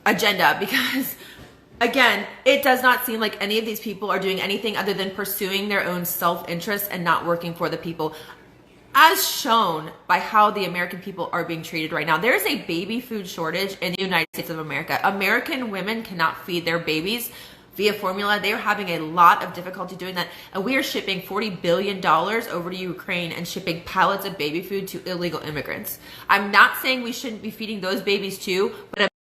agenda, because again, it does not seem like any of these people are doing anything other than pursuing their own self-interest and not working for the people, as shown by how the American people are being treated right now. There is a baby food shortage in the United States of America. American women cannot feed their babies via formula. They are having a lot of difficulty doing that. And we are shipping $40 billion over to Ukraine and shipping pallets of baby food to illegal immigrants. I'm not saying we shouldn't be feeding those babies too,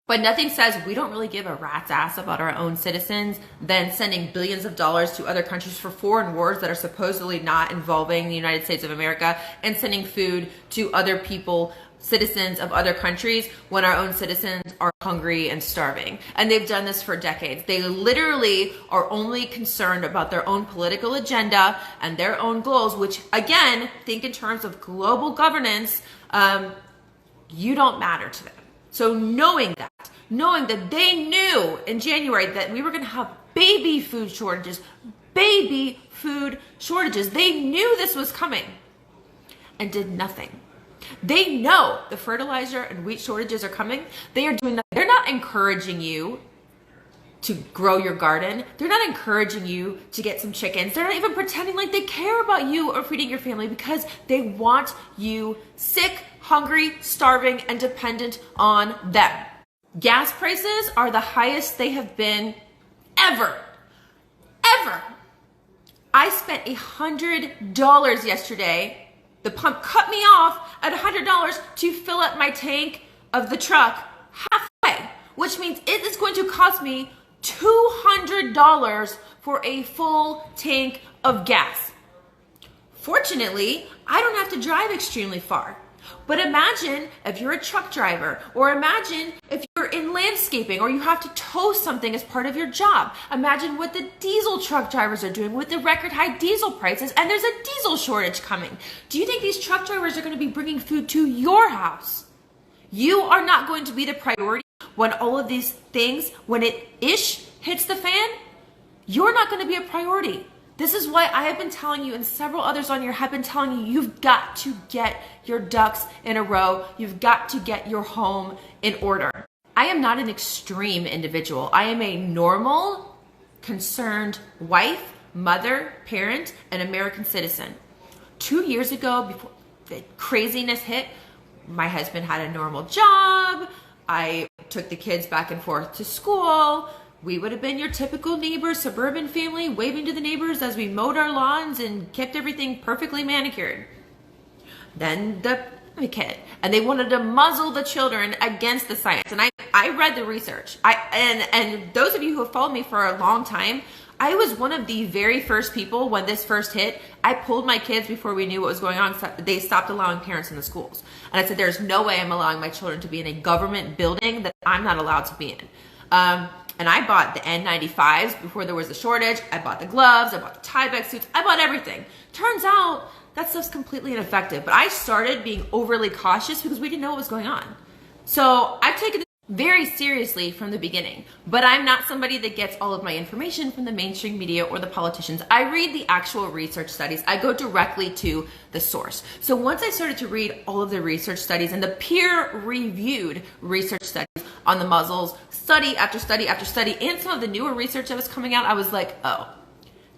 but nothing says we don't really give a rat's ass about our own citizens than sending billions of dollars to other countries for foreign wars that are supposedly not involving the United States of America, and sending food to other people, citizens of other countries, when our own citizens are hungry and starving. And they've done this for decades. They literally are only concerned about their own political agenda and their own goals, which again, think in terms of global governance, you don't matter to them. So knowing that they knew in January that we were going to have baby food shortages, they knew this was coming and did nothing. They know the fertilizer and wheat shortages are coming. They are doing that. They're not encouraging you to grow your garden. They're not encouraging you to get some chickens. They're not even pretending like they care about you or feeding your family, because they want you sick, hungry, starving, and dependent on them. Gas prices are the highest they have been ever. I spent $100 yesterday. The pump cut me off at $100 to fill up my tank of the truck halfway, which means it is going to cost me $200 for a full tank of gas. Fortunately, I don't have to drive extremely far. But imagine if you're a truck driver, or imagine if you're in landscaping, or you have to tow something as part of your job. Imagine what the diesel truck drivers are doing with the record high diesel prices, and there's a diesel shortage coming. Do you think these truck drivers are going to be bringing food to your house? You are not going to be the priority when all of these things, when it hits the fan. You're not going to be a priority. This is why I have been telling you, and several others on here have been telling you, you've got to get your ducks in a row. You've got to get your home in order. I am not an extreme individual. I am a normal, concerned wife, mother, parent, and American citizen. 2 years ago, before the craziness hit, my husband had a normal job. I took the kids back and forth to school. We would have been your typical neighbor, suburban family, waving to the neighbors as we mowed our lawns and kept everything perfectly manicured. Then the kid, and they wanted to muzzle the children against the science. And I read the research. And those of you who have followed me for a long time, I was one of the very first people when this first hit. I pulled my kids before we knew what was going on. They stopped allowing parents in the schools. And I said, there's no way I'm allowing my children to be in a government building that I'm not allowed to be in. And I bought the N95s before there was a shortage. I bought the gloves. I bought the Tyvek suits. I bought everything. Turns out that stuff's completely ineffective. But I started being overly cautious because we didn't know what was going on. So I've taken it very seriously from the beginning. But I'm not somebody that gets all of my information from the mainstream media or the politicians. I read the actual research studies. I go directly to the source. So once I started to read all of the research studies and the peer-reviewed research studies on the muzzles, study after study after study, and some of the newer research that was coming out, I was like, oh,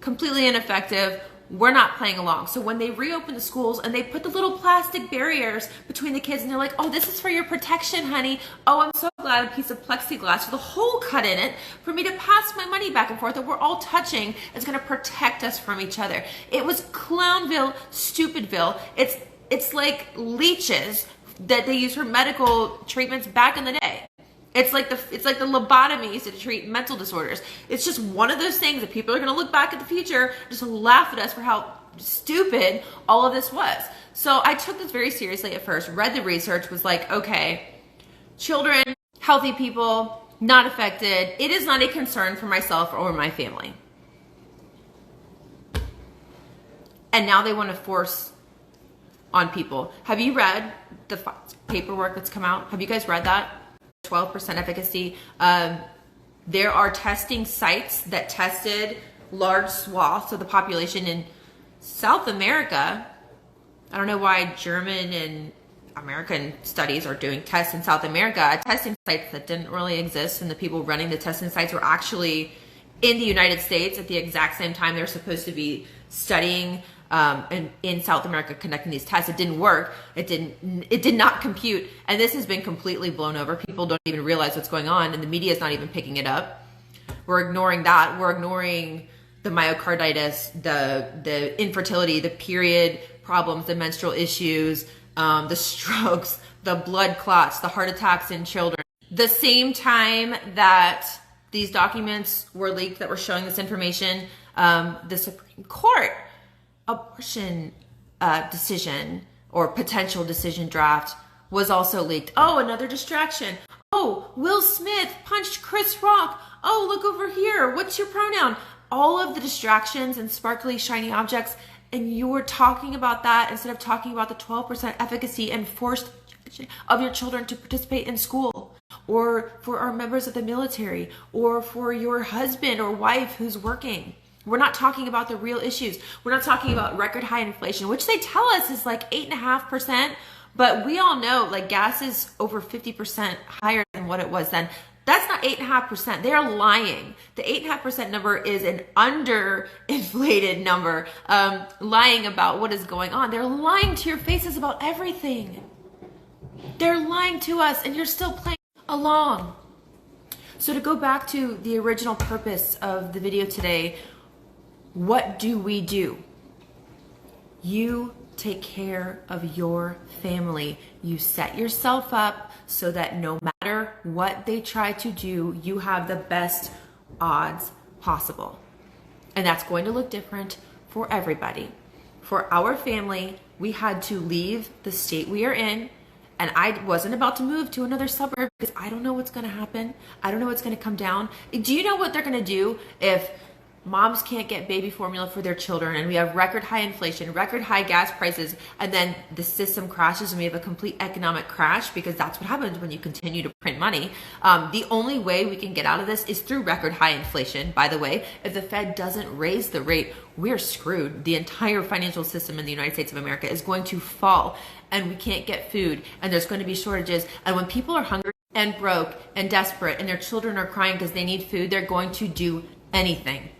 completely ineffective. We're not playing along. So when they reopened the schools and they put the little plastic barriers between the kids, and they're like, oh, this is for your protection, honey. Oh, I'm so glad, a piece of plexiglass with a hole cut in it for me to pass my money back and forth that we're all touching is going to protect us from each other. It was Clownville, Stupidville. It's like leeches that they use for medical treatments back in the day. It's like the lobotomies to treat mental disorders. It's just one of those things that people are going to look back at the future, just laugh at us for how stupid all of this was. So I took this very seriously at first, read the research, was like, okay, children, healthy people, not affected. It is not a concern for myself or my family. And now they want to force on people. Have you read the paperwork that's come out? Have you guys read that? 12% efficacy. There are testing sites that tested large swaths of the population in South America. I don't know why German and American studies are doing tests in South America at testing sites that didn't really exist, and the people running the testing sites were actually in the United States at the exact same time they're supposed to be studying in South America conducting these tests. It didn't work. It did not compute, and this has been completely blown over. People don't even realize what's going on, and the media is not even picking it up. We're ignoring that. We're ignoring the myocarditis, the infertility, the period problems, the menstrual issues, the strokes, the blood clots, the heart attacks in children. The same time that these documents were leaked that were showing this information, the Supreme Court abortion decision or potential decision draft was also leaked. Oh, another distraction. Oh, Will Smith punched Chris Rock. Oh, look over here. What's your pronoun? All of the distractions and sparkly, shiny objects, and you're talking about that instead of talking about the 12% efficacy and forced of your children to participate in school, or for our members of the military, or for your husband or wife who's working. We're not talking about the real issues. We're not talking about record high inflation, which they tell us is like 8.5%, but we all know like gas is over 50% higher than what it was then. That's not 8.5%. They are lying. The 8.5% number is an underinflated number, lying about what is going on. They're lying to your faces about everything. They're lying to us, and you're still playing along. So to go back to the original purpose of the video today, what do? You take care of your family. You set yourself up so that no matter what they try to do, you have the best odds possible. And that's going to look different for everybody. For our family, we had to leave the state we are in, and I wasn't about to move to another suburb because I don't know what's going to happen. I don't know what's going to come down. Do you know what they're going to do if moms can't get baby formula for their children, and we have record high inflation, record high gas prices, and then the system crashes and we have a complete economic crash? Because that's what happens when you continue to print money. The only way we can get out of this is through record high inflation. By the way, if the Fed doesn't raise the rate, we're screwed. The entire financial system in the United States of America is going to fall, and we can't get food, and there's going to be shortages. And when people are hungry and broke and desperate and their children are crying because they need food, they're going to do anything.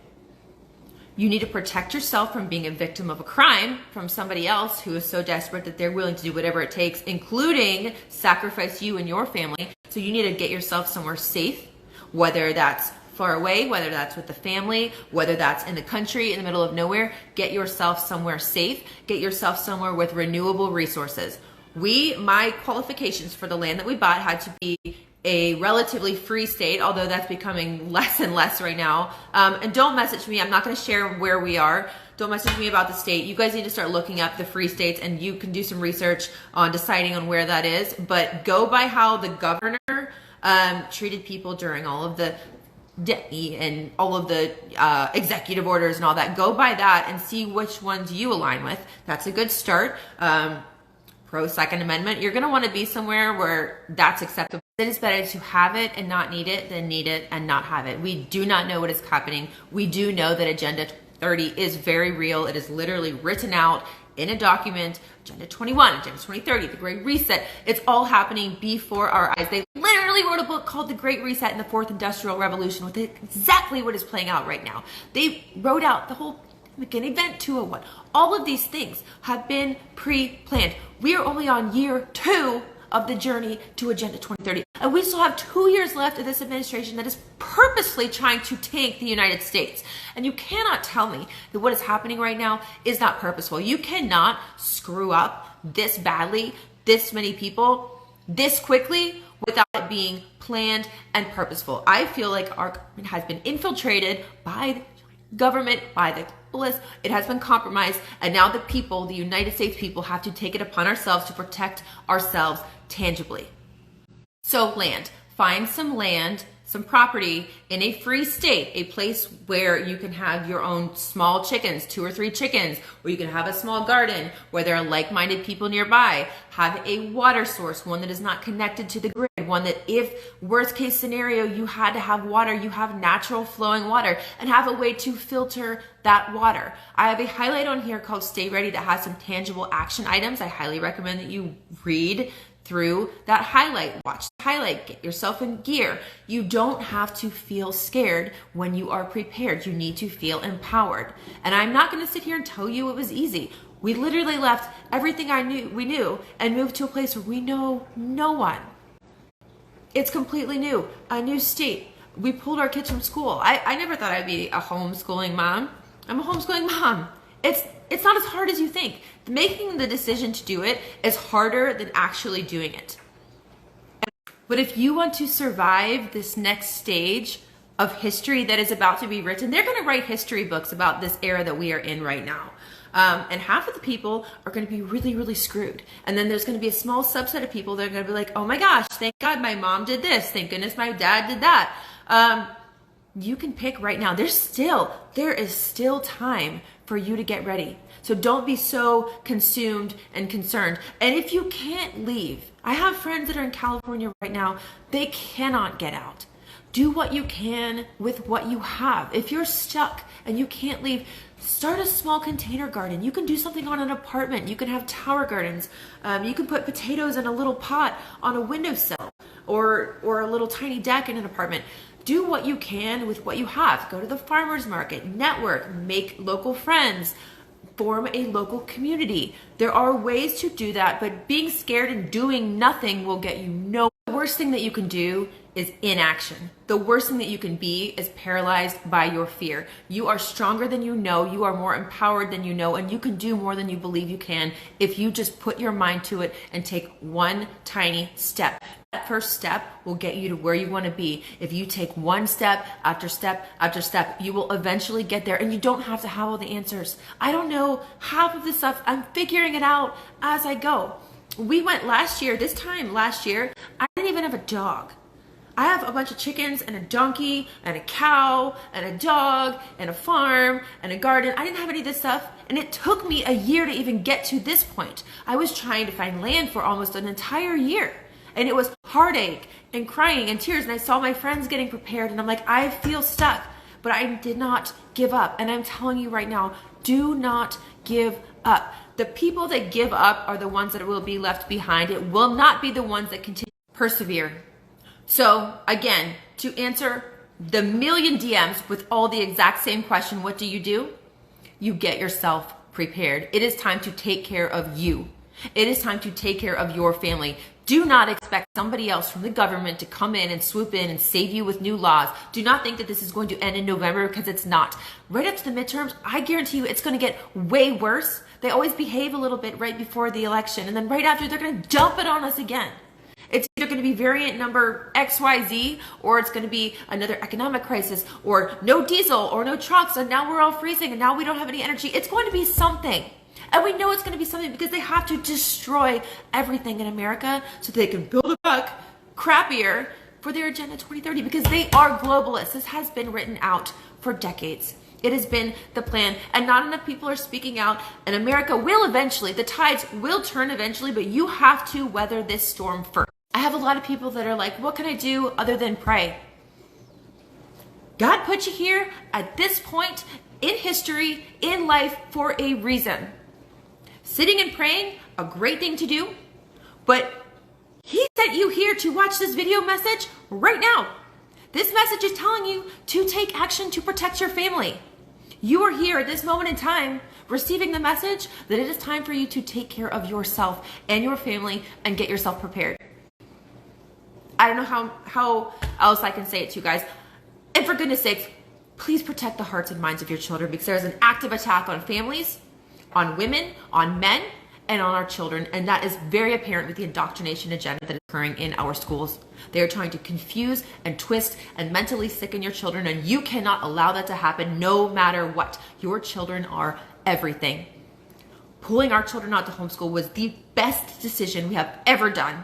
You need to protect yourself from being a victim of a crime from somebody else who is so desperate that they're willing to do whatever it takes, including sacrifice you and your family. So you need to get yourself somewhere safe, whether that's far away, whether that's with the family, whether that's in the country, in the middle of nowhere. Get yourself somewhere safe. Get yourself somewhere with renewable resources. My qualifications for the land that we bought had to be a relatively free state, although that's becoming less and less right now. And don't message me. I'm not going to share where we are. Don't message me about the state. You guys need to start looking up the free states, and you can do some research on deciding on where that is. But go by how the governor treated people during all of the and all of the executive orders and all that. Go by that and see which ones you align with. That's a good start. Pro Second Amendment, you're going to want to be somewhere where that's acceptable. It is better to have it and not need it than need it and not have it. We do not know what is happening. We do know that Agenda 2030 is very real. It is literally written out in a document. Agenda 21, Agenda 2030, the Great Reset. It's all happening before our eyes. They literally wrote a book called The Great Reset and the Fourth Industrial Revolution with exactly what is playing out right now. They wrote out the whole Event 201. All of these things have been pre-planned. We are only on year 2 of the journey to Agenda 2030. And we still have 2 years left of this administration that is purposely trying to tank the United States. And you cannot tell me that what is happening right now is not purposeful. You cannot screw up this badly, this many people, this quickly, without it being planned and purposeful. I feel like our government has been infiltrated by the government, by the globalists. It has been compromised, and now the people, the United States people, have to take it upon ourselves to protect ourselves tangibly. So land. Find some land some property in a free state, a place where you can have your own small chickens, 2 or 3 chickens, or you can have a small garden where there are like-minded people nearby, have a water source, one that is not connected to the grid, one that if worst case scenario you had to have water, you have natural flowing water, and have a way to filter that water. I have a highlight on here called Stay Ready that has some tangible action items. I highly recommend that you read through that highlight, watch the highlight, get yourself in gear. You don't have to feel scared when you are prepared. You need to feel empowered. And I'm not going to sit here and tell you it was easy. We literally left everything we knew and moved to a place where we know no one. It's completely new, a new state. We pulled our kids from school. I never thought I'd be a homeschooling mom. I'm a homeschooling mom. It's not as hard as you think. Making the decision to do it is harder than actually doing it. But if you want to survive this next stage of history that is about to be written, they're going to write history books about this era that we are in right now. And half of the people are going to be really, really screwed. And then there's going to be a small subset of people that are going to be like, oh my gosh, thank God my mom did this. Thank goodness my dad did that. You can pick right now. There is still time for you to get ready. So don't be so consumed and concerned. And if you can't leave, I have friends that are in California right now. They cannot get out. Do what you can with what you have. If you're stuck and you can't leave, start a small container garden. You can do something on an apartment. You can have tower gardens. You can put potatoes in a little pot on a windowsill or a little tiny deck in an apartment. Do what you can with what you have. Go to the farmer's market, network, make local friends, form a local community. There are ways to do that, but being scared and doing nothing will get you nowhere. The worst thing that you can do is inaction. The worst thing that you can be is paralyzed by your fear. You are stronger than you know, you are more empowered than you know, and you can do more than you believe you can if you just put your mind to it and take one tiny step. That first step will get you to where you want to be. If you take one step after step after step, you will eventually get there, and you don't have to have all the answers. I don't know half of this stuff. I'm figuring it out as I go. We went this time last year, I didn't even have a dog. I have a bunch of chickens and a donkey and a cow and a dog and a farm and a garden. I didn't have any of this stuff, and it took me a year to even get to this point. I was trying to find land for almost an entire year, and it was heartache and crying and tears, and I saw my friends getting prepared, and I'm like, I feel stuck, but I did not give up. And I'm telling you right now, do not give up. The people that give up are the ones that will be left behind. It will not be the ones that continue to persevere. So again, to answer the million DMs with all the exact same question, what do? You get yourself prepared. It is time to take care of you. It is time to take care of your family. Do not expect somebody else from the government to come in and swoop in and save you with new laws. Do not think that this is going to end in November, because it's not. Right up to the midterms, I guarantee you it's going to get way worse. They always behave a little bit right before the election, and then right after they're going to dump it on us again. It's either going to be variant number XYZ, or it's going to be another economic crisis, or no diesel, or no trucks, and now we're all freezing, and now we don't have any energy. It's going to be something. And we know it's going to be something because they have to destroy everything in America so they can build it back crappier for their Agenda 2030, because they are globalists. This has been written out for decades. It has been the plan, and not enough people are speaking out, and America will eventually, the tides will turn eventually, but you have to weather this storm first. I have a lot of people that are like, what can I do other than pray? God put you here at this point in history, in life, for a reason. Sitting and praying, a great thing to do, but He sent you here to watch this video message right now. This message is telling you to take action to protect your family. You are here at this moment in time receiving the message that it is time for you to take care of yourself and your family and get yourself prepared. I don't know how else I can say it to you guys. And for goodness sakes, please protect the hearts and minds of your children, because there's an active attack on families, on women, on men, and on our children. And that is very apparent with the indoctrination agenda that is occurring in our schools. They are trying to confuse and twist and mentally sicken your children, and you cannot allow that to happen no matter what. Your children are everything. Pulling our children out to homeschool was the best decision we have ever done.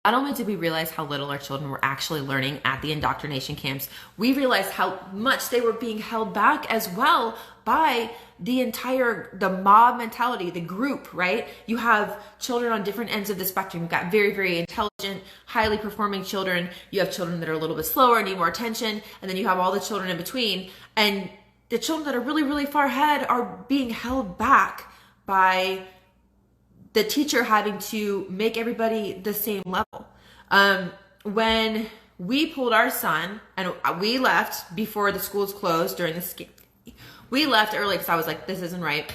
Not only did we realize how little our children were actually learning at the indoctrination camps, we realized how much they were being held back as well by the mob mentality, the group, right? You have children on different ends of the spectrum. You've got very, very intelligent, highly performing children. You have children that are a little bit slower, need more attention. And then you have all the children in between. And the children that are really, really far ahead are being held back by the teacher having to make everybody the same level. When we pulled our son, and we left before the schools closed during the we left early because I was like, this isn't right.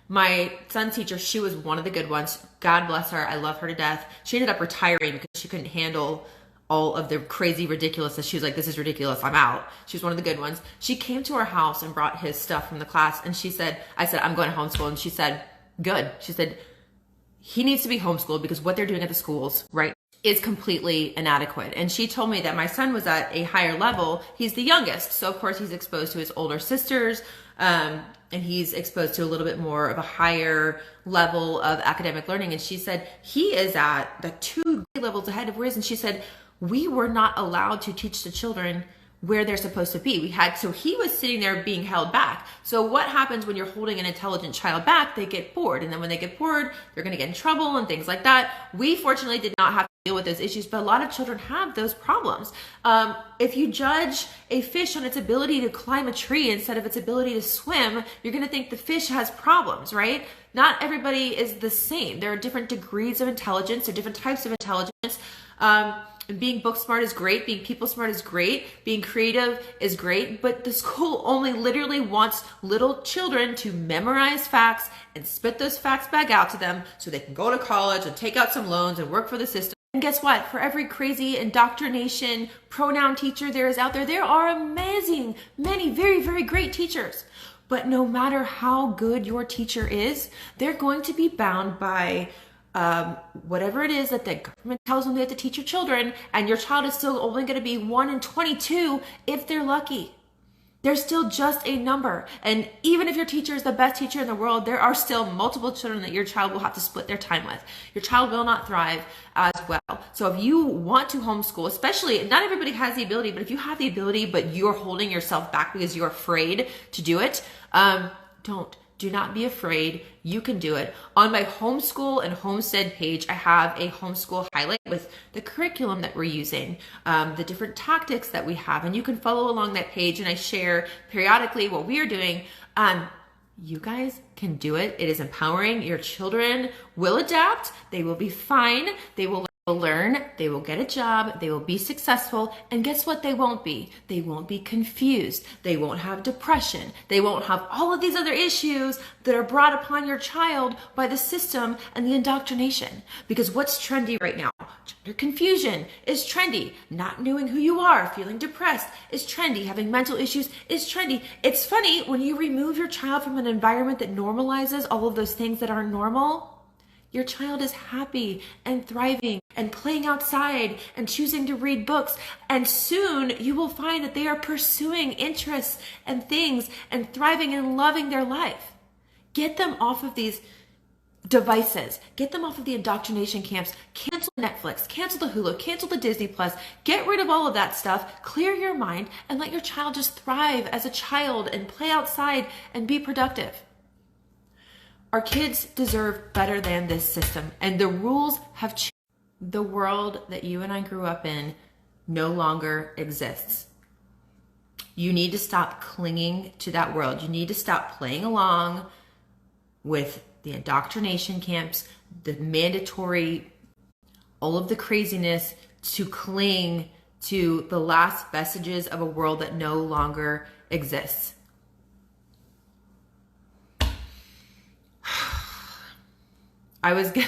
My son's teacher, she was one of the good ones. God bless her. I love her to death. She ended up retiring because she couldn't handle all of the crazy ridiculousness. She was like, this is ridiculous. I'm out. She was one of the good ones. She came to our house and brought his stuff from the class. And I said, I'm going to homeschool. And she said, good. She said, he needs to be homeschooled because what they're doing at the schools, right, is completely inadequate. And she told me that my son was at a higher level. He's the youngest. So of course he's exposed to his older sisters, and he's exposed to a little bit more of a higher level of academic learning. And she said, he is at the 2 grade levels ahead of where he is. And she said, we were not allowed to teach the children where they're supposed to be. So he was sitting there being held back. So what happens when you're holding an intelligent child back? They get bored. And then when they get bored, they're going to get in trouble and things like that. We fortunately did not have to deal with those issues, but a lot of children have those problems. If you judge a fish on its ability to climb a tree instead of its ability to swim, you're going to think the fish has problems, right? Not everybody is the same. There are different degrees of intelligence. There are different types of intelligence. And being book smart is great. Being people smart is great. Being creative is great. But the school only literally wants little children to memorize facts and spit those facts back out to them so they can go to college and take out some loans and work for the system. And guess what? For every crazy indoctrination pronoun teacher there is out there, there are amazing, many very, very great teachers. But no matter how good your teacher is, they're going to be bound by whatever it is that the government tells them they have to teach your children, and your child is still only going to be 1 in 22 if they're lucky. They're still just a number. And even if your teacher is the best teacher in the world, there are still multiple children that your child will have to split their time with. Your child will not thrive as well. So if you want to homeschool, especially, not everybody has the ability, but if you have the ability, but you're holding yourself back because you're afraid to do it, do not be afraid. You can do it. On my homeschool and homestead page, I have a homeschool highlight with the curriculum that we're using, the different tactics that we have, and you can follow along that page, and I share periodically what we are doing. You guys can do it. It is empowering. Your children will adapt. They will be fine. They will learn, they will get a job, they will be successful, and guess what they won't be? They won't be confused. They won't have depression. They won't have all of these other issues that are brought upon your child by the system and the indoctrination. Because what's trendy right now? Gender confusion is trendy. Not knowing who you are, feeling depressed is trendy. Having mental issues is trendy. It's funny, when you remove your child from an environment that normalizes all of those things that aren't normal, your child is happy and thriving and playing outside and choosing to read books. And soon you will find that they are pursuing interests and things and thriving and loving their life. Get them off of these devices. Get them off of the indoctrination camps. Cancel Netflix, cancel the Hulu, cancel the Disney Plus. Get rid of all of that stuff. Clear your mind and let your child just thrive as a child and play outside and be productive. Our kids deserve better than this system, and the rules have changed. The world that you and I grew up in no longer exists. You need to stop clinging to that world. You need to stop playing along with the indoctrination camps, the mandatory, all of the craziness, to cling to the last vestiges of a world that no longer exists. I was going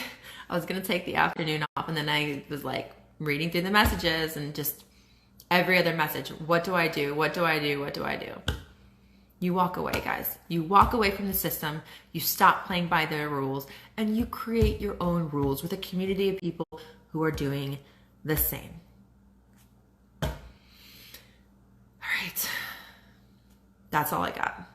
to take the afternoon off, and then I was like reading through the messages and just every other message. What do I do? What do I do? What do I do? You walk away, guys. You walk away from the system. You stop playing by their rules, and you create your own rules with a community of people who are doing the same. All right. That's all I got.